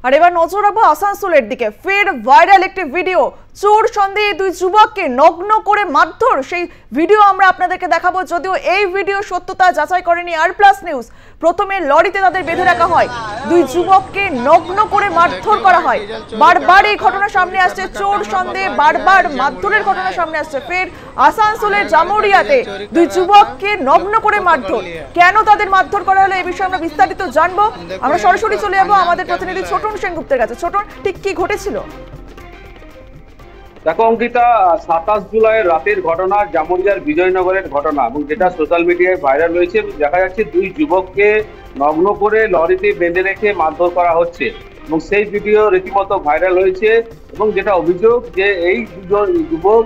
আর এবার নজর রাখবো আসানসোলের দিকে। ফের ভাইরাল একটি ভিডিও, চোর সন্দেহে দুই যুবককে নগ্ন করে মারধর, সেই ভিডিও আমরা আপনাদেরকে দেখাবো। যদিও এই ভিডিও সত্যতা যাচাই করেনি আর প্লাস নিউজ। প্রথমে লরিতে তাদের বেঁধে রাখা হয়, দুই যুবককে নগ্ন করে মারধর করা হয়। বারবার এই ঘটনা সামনে আসছে, চোর সন্দেহে বারবার মারধরের ঘটনা সামনে আসছে। ফের আসানসোলের জামুরিয়াতে দুই যুবককে নগ্ন করে মারধর। কেন তাদের মারধর করা হলো এই বিষয়ে আমরা বিস্তারিত জানবো। আমরা সরাসরি চলে যাবো আমাদের প্রতিনিধি ছোটন সেনগুপ্তের কাছে। ছোটন, ঠিক কি ঘটেছিল? দেখো অঙ্কিতা, 27 জুলাই রাতের ঘটনা, জামুরিয়ার বিজয়নগরের ঘটনা, এবং যেটা সোশ্যাল মিডিয়ায় ভাইরাল হয়েছে। দেখা যাচ্ছে দুই যুবককে নগ্ন করে লরিতে বেঁধে রেখে মারধর করা হচ্ছে, এবং সেই ভিডিও রীতিমতো ভাইরাল হয়েছে। এবং যেটা অভিযোগ যে এই দুজন যুবক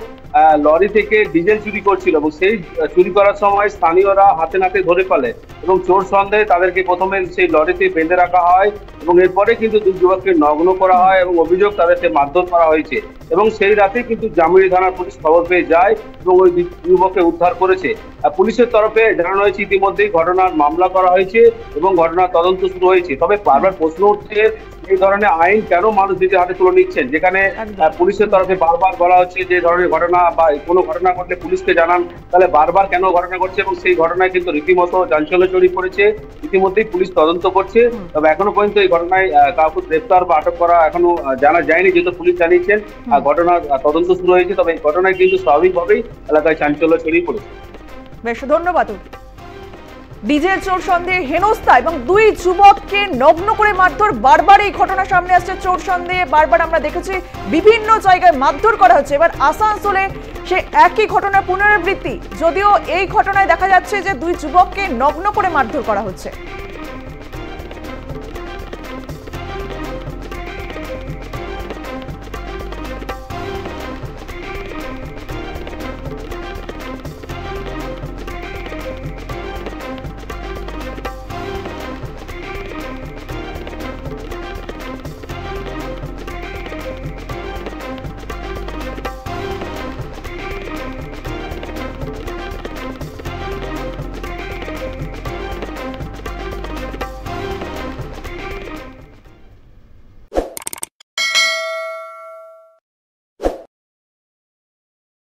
লরি থেকে ডিজেল চুরি করছিল, এবং সেই চুরি করার সময় স্থানীয়রা হাতে নাতে ধরে ফেলে, এবং চোর সন্দেহে তাদেরকে প্রথমে সেই লরিতে বেঁধে রাখা হয়, এবং এরপরে কিন্তু দুই যুবককে নগ্ন করা হয়, এবং অভিযোগ তাদেরকে মারধর করা হয়েছে। এবং সেই রাতে কিন্তু জামুরিয়া থানার পুলিশ খবর পেয়ে যায় এবং ওই যুবককে উদ্ধার করেছে। পুলিশের তরফে জানানো হয়েছে ইতিমধ্যেই ঘটনার মামলা করা হয়েছে এবং ঘটনার তদন্ত শুরু হয়েছে। তবে বারবার প্রশ্ন উঠছে, এই ধরনের আইন কেন মানুষ নিজের হাতে তুলে নিচ্ছেন, যেখানে পুলিশের তরফে বারবার বলা হচ্ছে যে ধরনের ঘটনা বা কোনো ঘটনা ঘটলে পুলিশকে জানান, তাহলে বারবার কেন ঘটনা ঘটছে? এবং সেই ঘটনায় কিন্তু রীতিমতো চাঞ্চল্য ছড়িয়ে পড়েছে। ইতিমধ্যেই পুলিশ তদন্ত করছে, তবে এখনো পর্যন্ত এই ঘটনায় কাউকে গ্রেফতার বা আটক করা এখনো জানা যায়নি, যেহেতু পুলিশ জানিয়েছেন ঘটনার তদন্ত শুরু হয়েছে। তবে এই ঘটনায় কিন্তু স্বাভাবিকভাবেই এলাকায় চাঞ্চল্য ছড়িয়ে পড়েছে। বেশ, ধন্যবাদ। ডিজেল চোর সন্দেহে হেনস্থা এবং দুই যুবককে নগ্ন করে মারধর, বারবার এই ঘটনা সামনে আসছে। চোর সন্দেহে বারবার আমরা দেখেছি বিভিন্ন জায়গায় মারধর করা হচ্ছে। এবার আসানসোলে সে একই ঘটনার পুনরাবৃত্তি, যদিও এই ঘটনায় দেখা যাচ্ছে যে দুই যুবককে নগ্ন করে মারধর করা হচ্ছে।